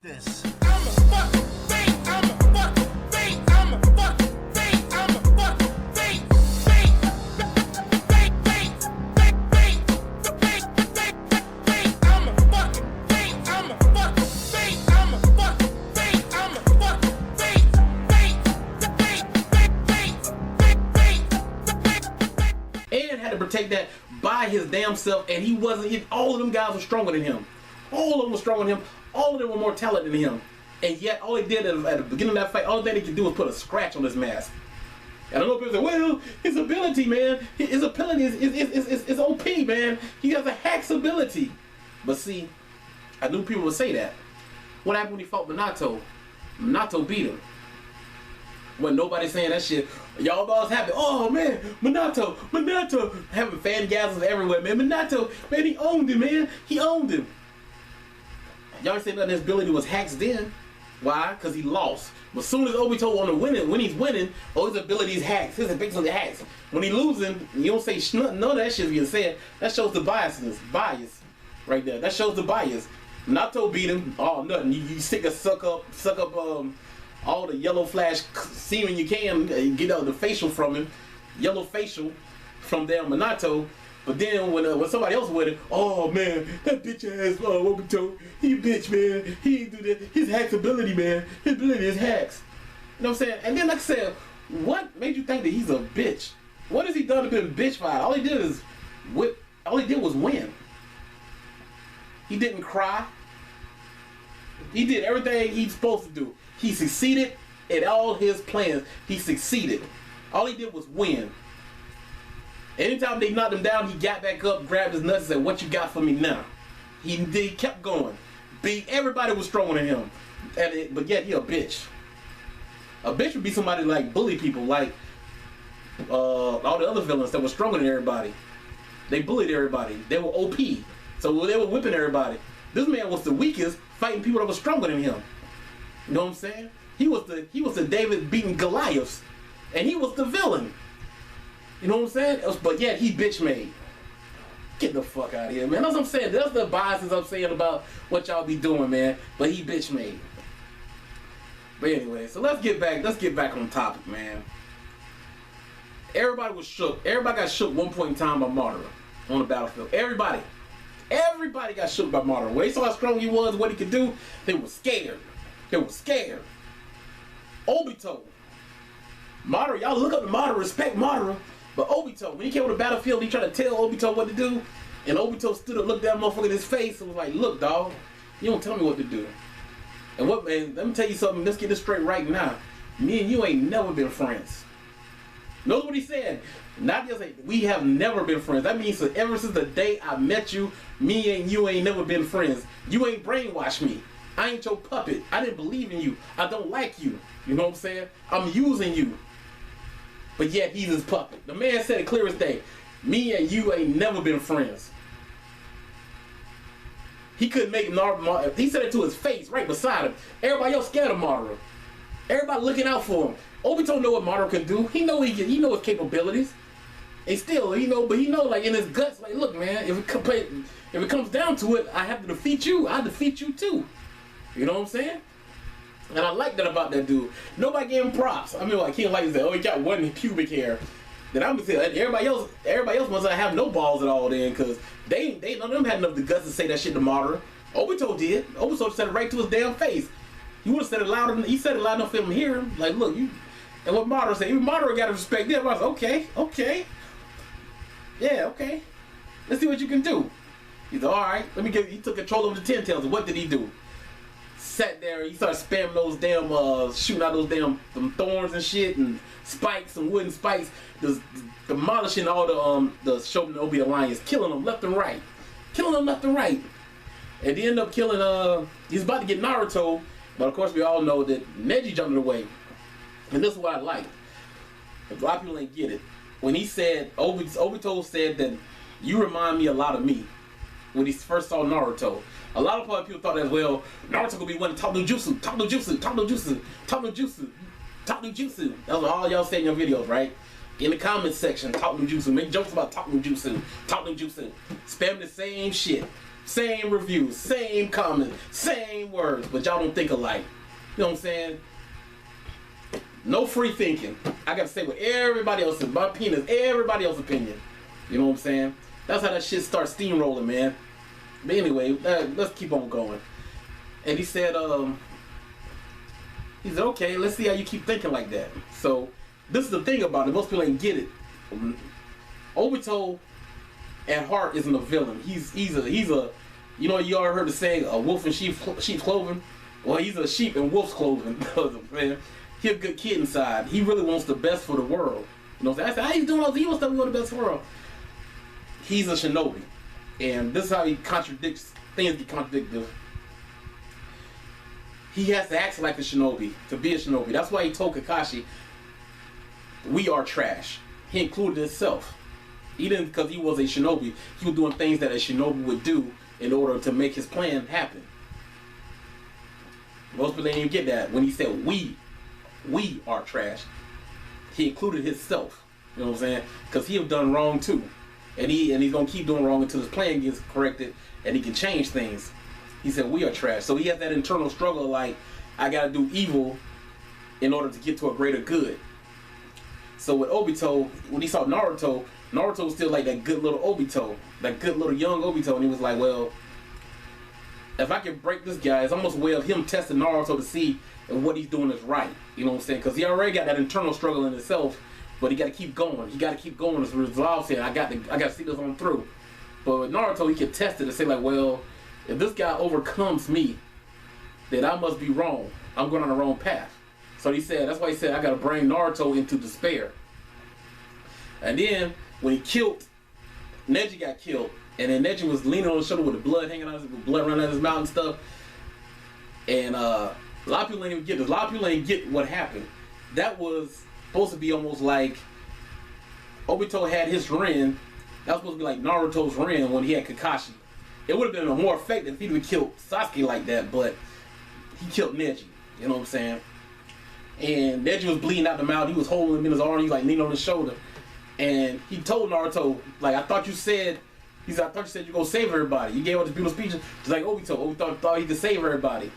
This. And had to protect that by his damn self, and he wasn't. All of them guys were stronger than him. All of them were stronger than him. All of them were more talented than him. And yet, all he did at the beginning of that fight, all that he could do was put a scratch on his mask. And I know people say, well, his ability, man, his ability is OP, man. He has a hack's ability. But see, I knew people would say that. What happened when he fought Minato? Minato beat him. When nobody saying that shit, y'all always happy. Oh man, Minato, having fangasms everywhere, man. Minato, man, he owned him, man. He owned him. Y'all say that his ability was hacks then. Why? Because he lost. But as soon as Obito on the winning, when he's winning, his ability is hacks. His ability hacks. When he losing, you don't say none of that shit's getting said. That shows the bias right there. That shows the bias. Minato beat him. Oh, nothing. You suck up all the yellow flash semen you can, get out the facial from him, yellow facial from damn Minato. But then when somebody else with it, oh man, that bitch ass Obito, he bitch, man, he do that. His hacks ability, man, his ability is hacks. You know what I'm saying? And then like I said, what made you think that he's a bitch? What has he done to be a bitch fight? All he did is whip. All he did was win. He didn't cry. He did everything he's supposed to do. He succeeded in all his plans. He succeeded. All he did was win. Anytime they knocked him down, he got back up, grabbed his nuts, and said, "What you got for me now?" He kept going. Everybody was stronger than him, but yet he a bitch. A bitch would be somebody like bully people, like all the other villains that were stronger than everybody. They bullied everybody. They were OP, so they were whipping everybody. This man was the weakest, fighting people that were stronger than him. You know what I'm saying? He was the David beating Goliath, and he was the villain. You know what I'm saying? But yet he bitch made. Get the fuck out of here, man. That's what I'm saying. That's the biases I'm saying about what y'all be doing, man. But he bitch made. But anyway, so let's get back on topic, man. Everybody was shook. Everybody got shook one point in time by Madara on the battlefield. Everybody got shook by Madara. When they saw how strong he was, what he could do, they were scared. Obito. Madara, y'all look up to Madara, respect Madara. But Obito, when he came on the battlefield, he tried to tell Obito what to do. And Obito stood up, looked that motherfucker in his face, and was like, look, dog, you don't tell me what to do. And what, man, let me tell you something, let's get this straight right now. Me and you ain't never been friends. Notice what he said. Not just like, we have never been friends. That means that ever since the day I met you, me and you ain't never been friends. You ain't brainwashed me. I ain't your puppet. I didn't believe in you. I don't like you. You know what I'm saying? I'm using you. But yet he's his puppet. The man said it clear as day. Me and you ain't never been friends. He couldn't make Madara. He said it to his face, right beside him. Everybody else scared of Madara. Everybody looking out for him. Obito know what Madara can do. He know he know his capabilities. And still, but he know like in his guts, like, look, man, if it comes down to it, I have to defeat you. I defeat you too. You know what I'm saying? And I like that about that dude. Nobody gave him props. I mean, like, he like said, oh, he got one pubic hair. Then I'm gonna say everybody else must not have no balls at all then, cause they none of them had enough the guts to say that shit to Madara. Obito did. Obito said it right to his damn face. He would have said it louder. He said it loud enough for him to hear him. Like, look, you. And what Madara said, even Madara got to respect them. I was like, okay, yeah, okay. Let's see what you can do. He's like, all right. He took control of the Ten Tails. What did he do? Sat there, he started spamming those damn, shooting out those damn thorns and shit, and spikes, and wooden spikes, just demolishing all the Shinobi Alliance, killing them left and right. And he ended up killing, he's about to get Naruto, but of course we all know that Neji jumped in the way. And this is what I like. A lot of people ain't get it. When he said, Obito said that you remind me a lot of me, when he first saw Naruto. A lot of people thought as well, Naruto gonna be one top no jutsu. That's what all y'all say in your videos, right? In the comments section, talk no jutsu. Make jokes about talk no jutsu. Spam the same shit. Same reviews, same comments, same words, but y'all don't think alike. You know what I'm saying? No free thinking. I gotta say what everybody else is. My opinion is everybody else's opinion. You know what I'm saying? That's how that shit starts steamrolling, man. But anyway, let's keep on going. And he said, okay, let's see how you keep thinking like that. So this is the thing about it. Most people ain't get it. Obito at heart isn't a villain. He's a you know, you already heard the saying, a wolf in sheep's clothing. Well, he's a sheep in wolf's clothing. Man, he's a good kid inside. He really wants the best for the world. You know what I'm saying? I said, how you doing all this evil stuff? We want the best for the world. He's a shinobi, and this is how he contradicts things. Get contradictive. He has to act like a shinobi to be a shinobi. That's why he told Kakashi, "We are trash." He included himself. He didn't because he was a shinobi. He was doing things that a shinobi would do in order to make his plan happen. Most people didn't even get that when he said we are trash. He included himself. You know what I'm saying? Because he have done wrong too, and he's gonna keep doing wrong until his plan gets corrected and he can change things. He said we are trash. So he has that internal struggle like, I gotta do evil in order to get to a greater good. So with Obito, when he saw Naruto was still like that good little Obito, that good little young Obito, and he was like, well, if I can break this guy, it's almost a way of him testing Naruto to see if what he's doing is right. You know what I'm saying? Because he already got that internal struggle in himself, but he got to keep going. He got to keep going. His resolve saying, I got to see this on through. But with Naruto, he can test it and say like, well, if this guy overcomes me, then I must be wrong. I'm going on the wrong path. So he said, that's why he said, I got to bring Naruto into despair. And then when he killed, Neji got killed, and then Neji was leaning on his shoulder with the blood hanging out, with blood running out of his mouth and stuff. And a lot of people ain't even get this. A lot of people ain't get what happened. That was supposed to be almost like Obito had his Rin. That was supposed to be like Naruto's Rin when he had Kakashi. It would have been more effective if he would have killed Sasuke like that, but he killed Neji. You know what I'm saying? And Neji was bleeding out the mouth. He was holding him in his arm. He was like leaning on his shoulder. And he told Naruto, like, I thought you said you're gonna save everybody. You gave us this beautiful speech. Just like Obito thought he could save everybody.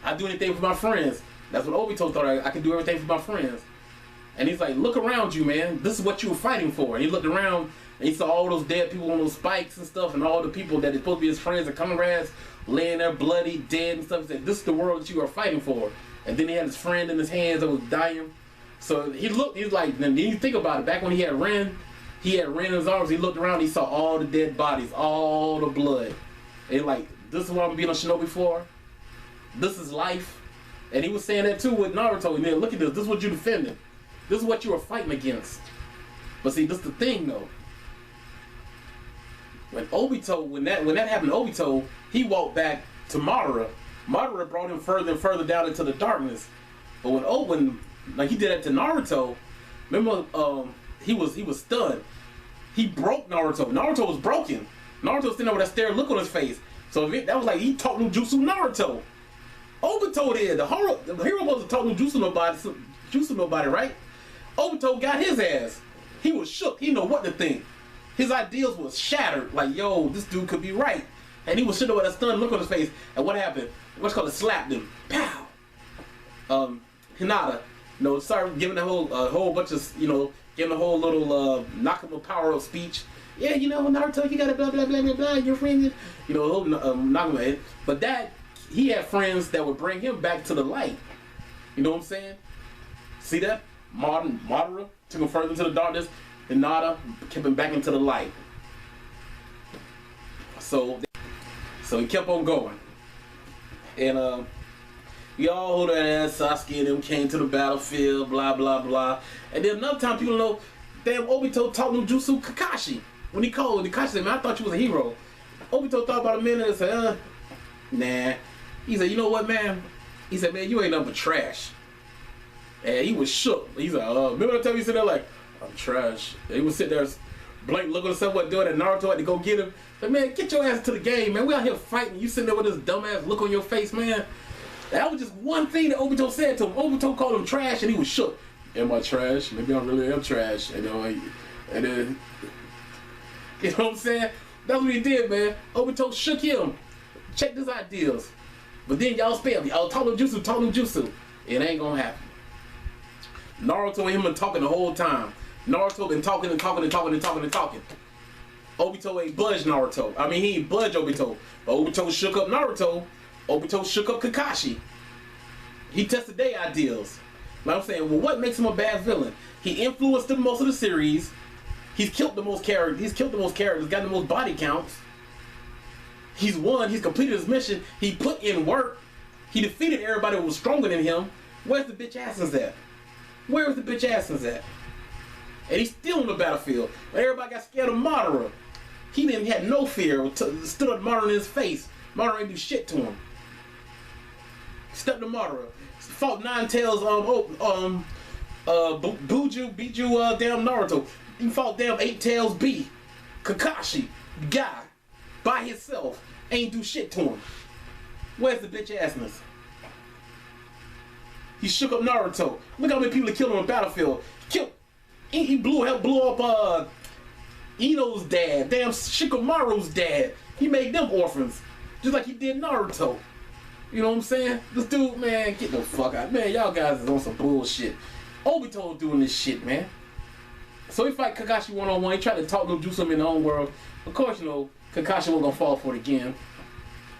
I do anything for my friends. That's what Obito thought. I could do everything for my friends. And he's like, look around you, man. This is what you were fighting for. And he looked around and he saw all those dead people on those spikes and stuff, and all the people that are supposed to be his friends and comrades laying there bloody, dead and stuff. He said, this is the world that you are fighting for. And then he had his friend in his hands that was dying. So he looked, he was like, then you think about it, back when he had Ren in his arms, he looked around, he saw all the dead bodies, all the blood. And like, this is what I'm being a shinobi for? This is life? And he was saying that too with Naruto. And then look at this is what you're defending. This is what you were fighting against. But see, this is the thing though. When that happened to Obito, he walked back to Madara. Madara brought him further and further down into the darkness. But when like he did that to Naruto, remember he was stunned. He broke Naruto. Naruto was broken. Naruto was sitting there with that stare look on his face. So that was like he taught no jutsu Naruto. Obito did. The hero wasn't taught no jutsu nobody, right? Obito got his ass. He was shook. He didn't know what to think. His ideals was shattered. Like, yo, this dude could be right. And he was sitting there with a stunned look on his face. And what happened? What's called it? Slapped him. Pow. Hinata, started giving a whole bunch of, giving a whole little Nakama power up speech. Yeah, Naruto, you gotta blah blah blah blah blah. Your friend, whole Nakama. But he had friends that would bring him back to the light. You know what I'm saying? See that? Madara took him further into the darkness. Hinata kept him back into the light. So he kept on going. And we all hold that ass. Sasuke and them came to the battlefield, blah blah blah. And then another time people know, damn, Obito taught no jutsu Kakashi. When he called, Kakashi said, man, I thought you was a hero. Obito thought about a minute and said, nah. He said, you know what, man? He said, man, you ain't nothing but trash. And he was shook. He's like, remember that time he said there like, I'm trash. And he was sitting there blank looking at himself what doing, and Naruto had to go get him. Like, man, get your ass to the game, man. We out here fighting. You sitting there with this dumbass look on your face, man. That was just one thing that Obito said to him. Obito called him trash, and he was shook. Am I trash? Maybe I really am trash. And then, you know what I'm saying? That's what he did, man. Obito shook him. Check this ideas. But then y'all spam. Y'all talk no jutsu. It ain't gonna happen. Naruto and him been talking the whole time. Naruto been talking and talking and talking and talking and talking. Obito ain't budged Naruto. I mean, he ain't budged Obito. But Obito shook up Naruto. Obito shook up Kakashi. He tested their ideals. Like I'm saying, well, what makes him a bad villain? He influenced most of the series. He's killed the most characters. Got the most body counts. He's won. He's completed his mission. He put in work. He defeated everybody who was stronger than him. Where's the bitch asses at? Where's the bitch asses at? And he's still on the battlefield. When everybody got scared of Madara, he didn't have no fear. Stood up Madara in his face. Madara ain't do shit to him. Stepped to Madara. Fought Nine Tails. Buju beat you. Damn Naruto. He fought damn Eight Tails B. Kakashi, guy, by himself, ain't do shit to him. Where's the bitch assness? He shook up Naruto. Look how many people he killed on the battlefield. He blew up Ino's dad, damn Shikamaru's dad. He made them orphans, just like he did Naruto. You know what I'm saying? This dude, man, get the fuck out. Man, y'all guys is on some bullshit. Obito doing this shit, man. So he fight Kakashi one-on-one. He tried to talk no juice him in the own world. Of course, you know, Kakashi wasn't gonna fall for it again.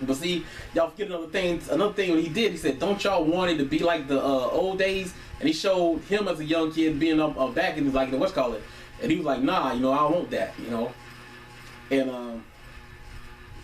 But see, y'all forget another thing what he did. He said, don't y'all want it to be like the old days? And he showed him as a young kid being up back and he was like, what's called it? And he was like, nah, you know, I don't want that, you know. And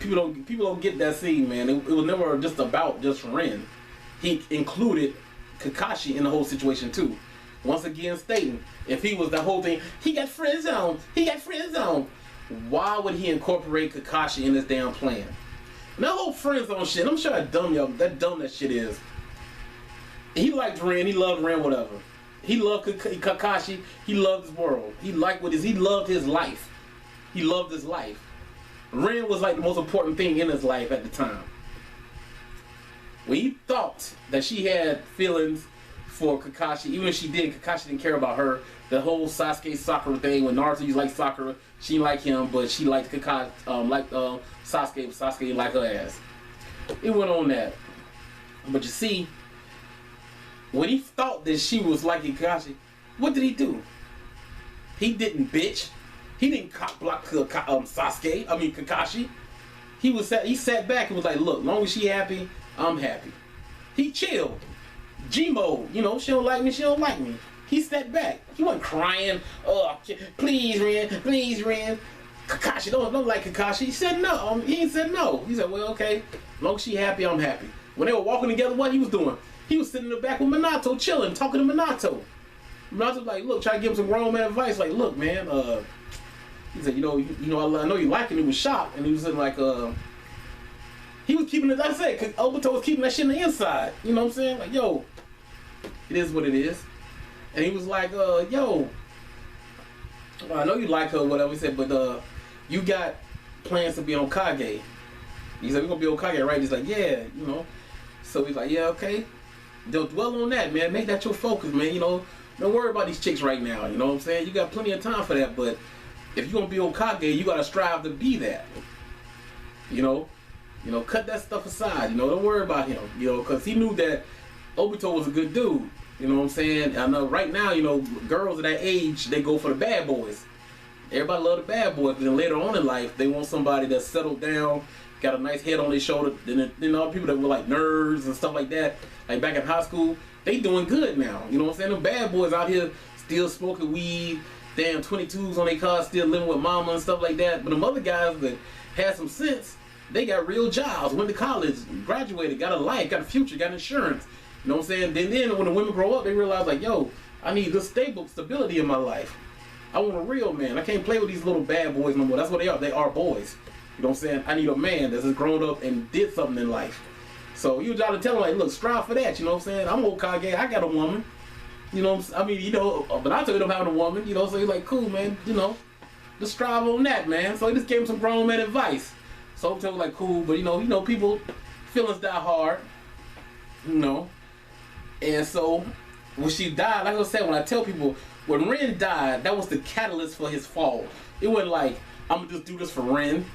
people don't get that scene, man. It was never just about just Ren. He included Kakashi in the whole situation too. Once again stating, if he was the whole thing, he got friend zone. Why would he incorporate Kakashi in this damn plan? And that whole friend zone shit, I'm sure how dumb that shit is. He liked Ren, he loved Ren, whatever. He loved Kakashi, he loved his world. He loved his life. He loved his life. Ren was like the most important thing in his life at the time. When he thought that she had feelings for Kakashi, even if she did, Kakashi didn't care about her. The whole Sasuke Sakura thing, when Naruto used to like Sakura, she didn't like him, but she liked Kakashi, Sasuke, but Sasuke didn't like her ass. It went on that. But you see, when he thought that she was liking Kakashi, what did he do? He didn't bitch. He didn't cock block Kakashi. He sat back and was like, look, as long as she happy, I'm happy. He chilled. G-mode, you know, she don't like me, she don't like me. He sat back. He wasn't crying, please Ren. Kakashi, don't like Kakashi. He said no. He ain't said no. He said, well, okay, as long as she happy, I'm happy. When they were walking together, what he was doing? He was sitting in the back with Minato, chilling, talking to Minato. Minato was like, look, try to give him some grown man advice. Like, look, man, he said, you know, I know you like him. He was shocked, and he was in like, he was keeping it, like I said, because Obito was keeping that shit on the inside. You know what I'm saying? Like, yo, it is what it is. And he was like, yo, I know you like her or whatever. He said, but you got plans to be on Kage. He said, we're going to be on Kage, right? He's like, yeah, you know. So he's like, yeah, okay. Don't dwell on that, man. Make that your focus, man. You know, don't worry about these chicks right now. You know what I'm saying? You got plenty of time for that, but if you're going to be on Kage, you got to strive to be that. You know, cut that stuff aside. You know, don't worry about him. You know, because he knew that Obito was a good dude. You know what I'm saying? I know right now, you know, girls of that age, they go for the bad boys. Everybody love the bad boys, but then later on in life, they want somebody that's settled down, got a nice head on their shoulder. Then all people that were like nerds and stuff like that, like back in high school, they doing good now. You know what I'm saying? The bad boys out here still smoking weed, damn 22s on their cars, still living with mama and stuff like that. But them other guys that had some sense, they got real jobs, went to college, graduated, got a life, got a future, got insurance. You know what I'm saying? Then when the women grow up, they realize like, yo, I need this stability in my life. I want a real man. I can't play with these little bad boys no more. That's what they are. They are boys. You know what I'm saying? I need a man that's just grown up and did something in life. So you try to tell them like, look, strive for that. You know what I'm saying? I'm Hokage. I got a woman. You know what I'm saying? I mean, you know, but I told him having a woman. You know, so he's like, cool, man. You know, just strive on that, man. So he just gave him some grown man advice. So I'm telling like, cool, but you know, people feelings die hard. You know. And so, when she died, like I said, when I tell people, when Ren died, that was the catalyst for his fall. It wasn't like, I'm going to just do this for Ren.